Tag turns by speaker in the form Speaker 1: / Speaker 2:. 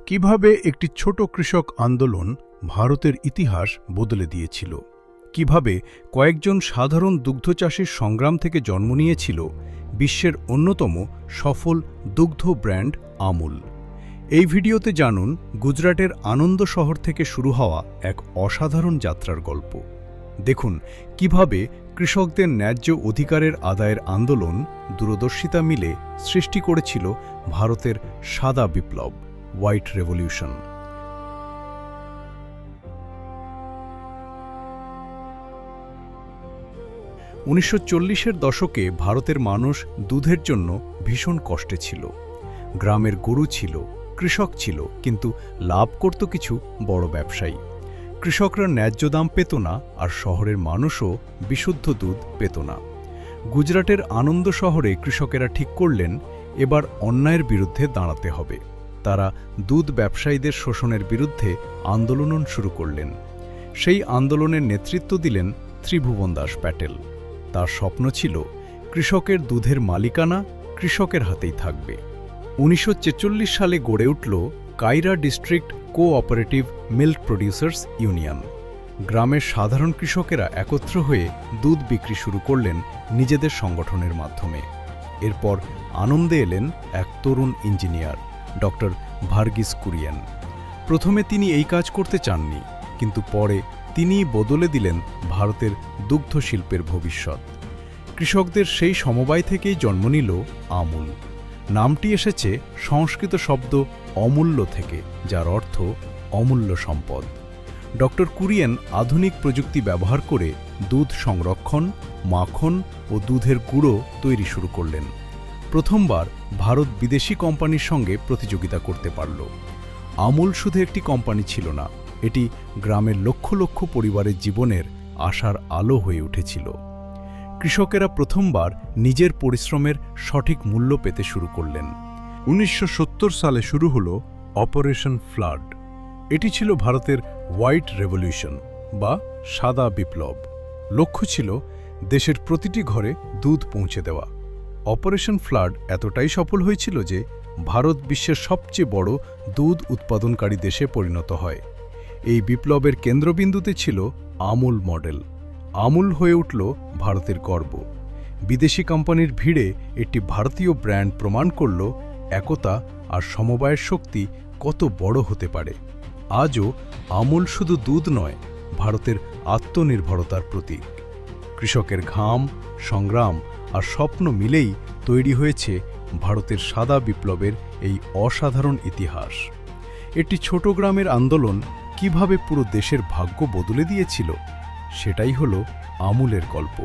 Speaker 1: কিভাবে একটি ছোট কৃষক আন্দোলন ভারতের ইতিহাস বদলে দিয়েছিল, কিভাবে কয়েকজন সাধারণ দুগ্ধচাষীর সংগ্রাম থেকে জন্ম নিয়েছিল বিশ্বের অন্যতম সফল দুগ্ধ ব্র্যান্ড আমুল। এই ভিডিওতে জানুন গুজরাটের আনন্দ শহর থেকে শুরু হওয়া এক অসাধারণ যাত্রার গল্প। দেখুন কিভাবে কৃষকদের ন্যায্য অধিকারের আদায়ের আন্দোলন দূরদর্শিতা মিলে সৃষ্টি করেছিল ভারতের সাদা বিপ্লব, হোয়াইট রেভলিউশন। 1940-এর দশকে ভারতের মানুষ দুধের জন্য ভীষণ কষ্টে ছিল। গ্রামের গরু ছিল, কৃষক ছিল, কিন্তু লাভ করত কিছু বড় ব্যবসায়ী। কৃষকরা ন্যায্য দাম পেত না, আর শহরের মানুষও বিশুদ্ধ দুধ পেত না। গুজরাটের আনন্দ শহরে কৃষকেরা ঠিক করলেন এবার অন্যায়ের বিরুদ্ধে দাঁড়াতে হবে। তারা দুধ ব্যবসায়ীদের শোষণের বিরুদ্ধে আন্দোলন শুরু করলেন। সেই আন্দোলনের নেতৃত্ব দিলেন ত্রিভুবন দাস প্যাটেল। তার স্বপ্ন ছিল কৃষকের দুধের মালিকানা কৃষকের হাতেই থাকবে। 1946 সালে গড়ে উঠল Kaira district cooperative milk producers union. গ্রামের সাধারণ কৃষকেরা একত্র হয়ে দুধ বিক্রি শুরু করলেন নিজেদের সংগঠনের মাধ্যমে। এরপর আনন্দে এলেন এক তরুণ ইঞ্জিনিয়ার, ডক্টর ভার্গিস কুরিয়েন। প্রথমে তিনি এই কাজ করতে চাননি, কিন্তু পরে তিনিই বদলে দিলেন ভারতের দুগ্ধ শিল্পের ভবিষ্যৎ। কৃষকদের সেই সমবায় থেকেই জন্ম নিল আমুল। নামটি এসেছে সংস্কৃত শব্দ অমূল্য থেকে, যার অর্থ অমূল্য সম্পদ। ডক্টর কুরিয়েন আধুনিক প্রযুক্তি ব্যবহার করে দুধ সংরক্ষণ, মাখন ও দুধের গুঁড়ো তৈরি শুরু করলেন। প্রথমবার ভারত বিদেশি কোম্পানির সঙ্গে প্রতিযোগিতা করতে পারল। আমুল শুধু একটি কোম্পানি ছিল না, এটি গ্রামের লক্ষ লক্ষ পরিবারের জীবনের আশার আলো হয়ে উঠেছিল। কৃষকেরা প্রথমবার নিজের পরিশ্রমের সঠিক মূল্য পেতে শুরু করলেন। 1970 সালে শুরু হল অপারেশন ফ্লাড। এটি ছিল ভারতের হোয়াইট রেভলিউশন বা সাদা বিপ্লব। লক্ষ্য ছিল দেশের প্রতিটি ঘরে দুধ পৌঁছে দেওয়া। অপারেশন ফ্লাড এতটাই সফল হয়েছিল যে ভারত বিশ্বের সবচেয়ে বড় দুধ উৎপাদনকারী দেশে পরিণত হয়। এই বিপ্লবের কেন্দ্রবিন্দুতে ছিল আমুল মডেল। আমুল হয়ে উঠল ভারতের গর্ব। বিদেশি কোম্পানির ভিড়ে একটি ভারতীয় ব্র্যান্ড প্রমাণ করল একতা আর সমবায়ের শক্তি কত বড় হতে পারে। আজও আমুল শুধু দুধ নয়, ভারতের আত্মনির্ভরতার প্রতীক। কৃষকের ঘাম, সংগ্রাম আর স্বপ্ন মিলেই তৈরি হয়েছে ভারতের সাদা বিপ্লবের এই অসাধারণ ইতিহাস। একটি ছোট গ্রামের আন্দোলন কিভাবে পুরো দেশের ভাগ্য বদলে দিয়েছিল, সেটাই হলো আমুলের গল্প।